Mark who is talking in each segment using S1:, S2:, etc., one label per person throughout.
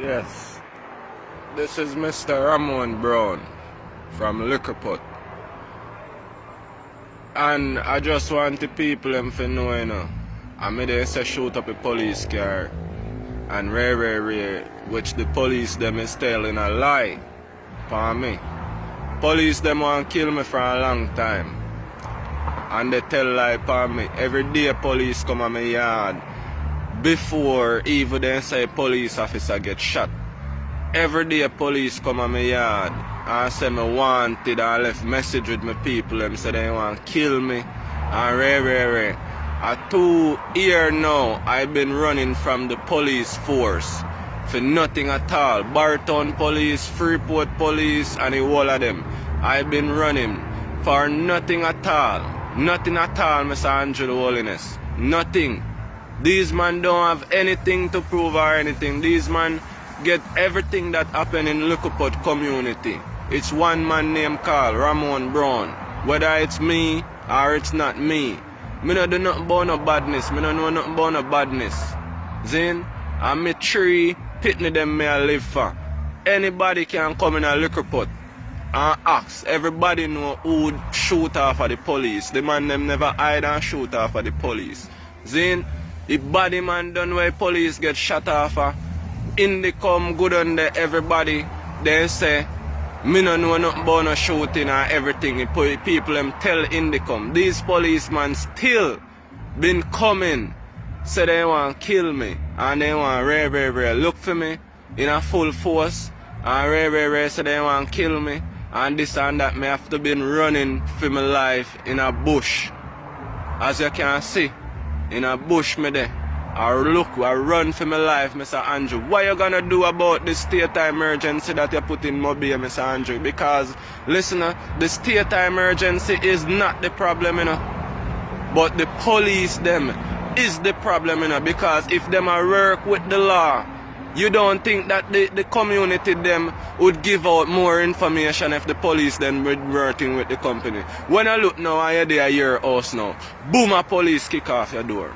S1: Yes, this is Mr. Ramone Brown from Liquorpot. And I just want the people to know, I made them say shoot up a police car. And rare, which the police them is telling a lie for me. Police them want to kill me for a long time. And they tell lie for me. Every day police come on my yard. Before even they say police officer get shot. Every day police come on my yard and say me wanted and left message with my people. Them say they want to kill me. And rare. A 2 years now I've been running from the police force for nothing at all. Barton police, Freeport police and the whole of them. I've been running for nothing at all. Nothing at all, Mr. Andrew Holiness. Nothing. These men don't have anything to prove or anything. These men get everything that happen in Liquorpot community. It's one man named called Ramone Brown. Whether it's me or it's not me. Me no do nothing about no badness. Me no know nothing about no badness. Zin, and me 3 pitney them me I live for. Anybody can come in a Liquorpot and ask. Everybody know who would shoot off of the police. The man them never hide and shoot off of the police. Zin, if body man done where police get shot off of, in the come good under everybody, they say, me no know nothing about no shooting or everything. People them tell in the come. These policemen still been coming. Say they want to kill me. And they want rare look for me in a full force. And rare say they want to kill me. And this and that. Me have to been running for my life in a bush. As you can see, in a bush me there. I run for my life, Mr. Andrew. What you gonna do about the state of emergency that you put in Mobile, Mr. Andrew? Because, listen, the state of emergency is not the problem, but the police them is the problem, because if them are work with the law, you don't think that the community them would give out more information if the police then were working with the company. When I look now, I hear your house now. Boom, a police kick off your door.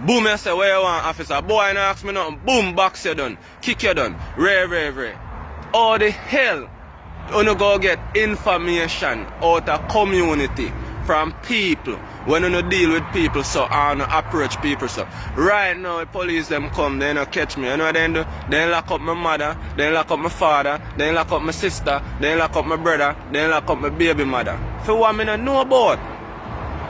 S1: Boom, I say, where you want, officer? Boy, no ask me nothing. Boom, box you done. Kick you done. Rare. All the hell you go get information out of community from people when you deal with people so and approach people so. Right now, the police them come, they don't catch me. You know what they do? They lock up my mother, they lock up my father, they lock up my sister, they lock up my brother, they lock up my baby mother. For what me not know about?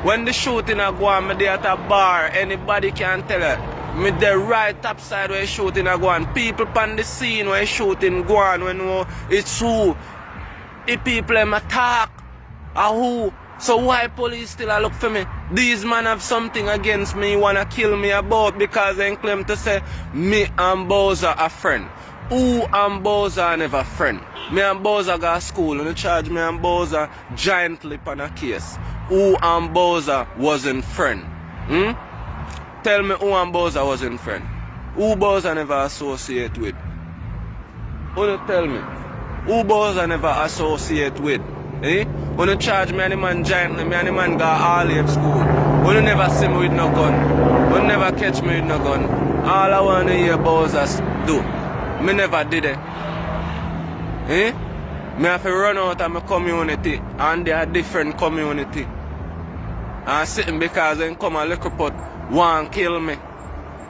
S1: When the shooting a go on, me there at a bar, anybody can tell it. Me there right top side where shooting a go on. People on the scene where shooting go on, when it's who. If people them attack, or who. So why police still a look for me? These men have something against me, wanna kill me about because they claim to say me and Bowser are friend. Who and Bowser are never friend? Me and Bowser go to school and they charge me and Bowser giantly on a case. Who and Bowser wasn't friend? Tell me who and Bowser wasn't friend. Who Bowser never associate with? Who you tell me? Who Bowser never associate with? When you charge me and the man giantly, me and the man go all age school. When you never see me with no gun. When you never catch me with no gun. All I want to hear Bowser do. Me never did it. Me have to run out of my community and they are different community. And sitting because they come a Liquorpot want kill me.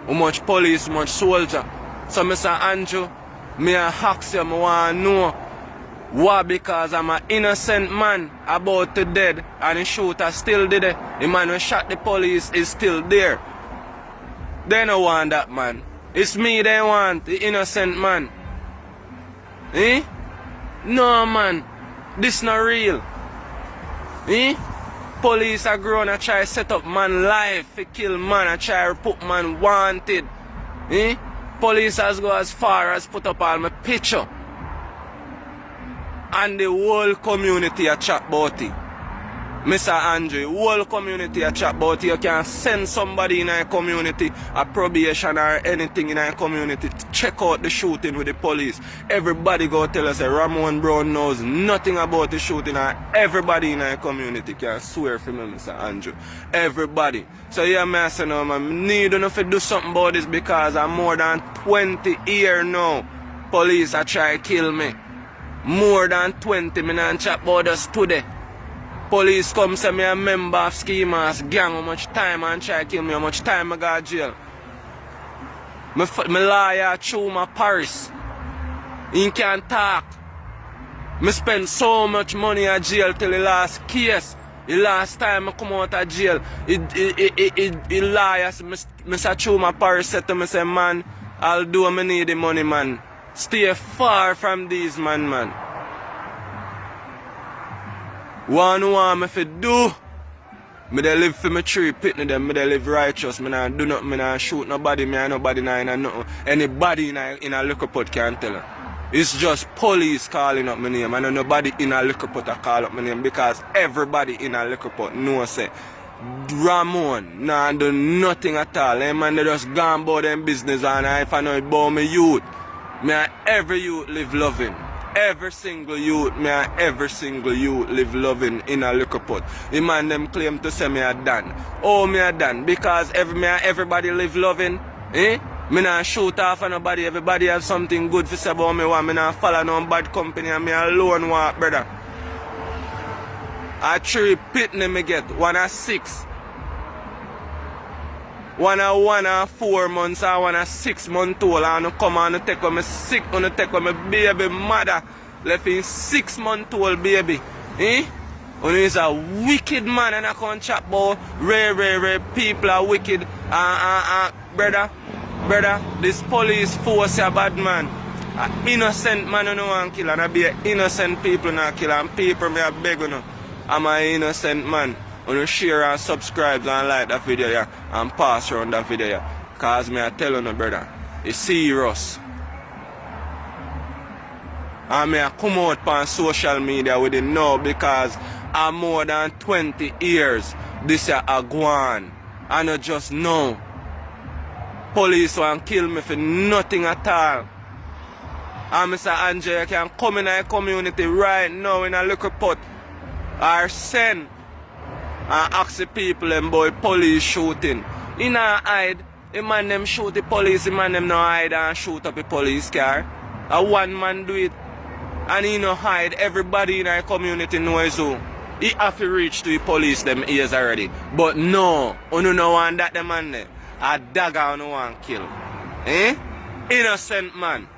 S1: How much police, much soldier. So Mr. Andrew, me a ask you, me want to know why, because I'm an innocent man about to dead and the shooter still did it. The man who shot the police is still there. They don't want that man. It's me they want, the innocent man. No man, this not real. Police are grown and try to set up man life to kill man and try to put man wanted. Police has go as far as put up all my picture. And the whole community a chat about it. Mr. Andre, whole community a chat about you can send somebody in our community a probation or anything in our community to check out the shooting with the police. Everybody go tell us that Ramone Brown knows nothing about the shooting, and everybody in our community can swear for me, Mr. Andrew. Everybody. So yeah, man, I say no, man, need enough to do something about this because I'm more than 20 years now. Police are try to kill me. More than 20, me not chat about us today. Police come say me a member of schemers, gang, how much time and try to kill me, how much time I got jail. Me lawyer through my Paris. He can't talk. Me spend so much money at jail till the last case. The last time I come out of jail, the lawyer, Mr. Chuma Paris said to me, say, man, I'll do what I need the money, man. Stay far from these man. One me fi do. Me dey live for me tree pitney them, me dey live righteous, me nah do nothing, me nah shoot nobody, me and nobody nah in nothing. Anybody in a liquor pot can tell her. It's just police calling up my name, and nobody in a liquor pot a call up my name because everybody in a liquor pot knows say Ramone nah do nothing at all. Them man they just gone about them business, and if I know about me youth, me and every youth live loving. Every single youth, me and every single youth live loving in a liquor pot. The man them claim to say me a done. Oh, me a done because everybody live loving. Eh? Me not shoot off on nobody. Everybody have something good to say about me. Me not follow no bad company and me alone walk, brother. A 3 pitney me get, 1 a 6. 1 a 4 months and 1 a 6 months old, and I come and take me sick, and take my baby mother left in 6 months old baby. Eh? And he's a wicked man, and I can't chat about rare people are wicked. Brother, this police force a bad man. An innocent man who no want kill, and I be innocent people not kill, and people me a beg you. I'm an innocent man. You share and subscribe and like that video, yeah, and pass around that video, yeah. Cause me I tell you, brother, it's serious. And me I come out on social media with it now because I'm more than 20 years. This is a guan. I not just know. Police want kill me for nothing at all. And Mr. Andre can come in our community right now in a little pot or send and ask the people them boy police shooting. He not hide. The man them shoot the police, the man them no hide and shoot up the police car. A one man do it. And he no hide. Everybody in our community knows who. He have to reach to the police them ears already. But no, you no want that the man there. A dagger no want kill. Eh? Innocent man.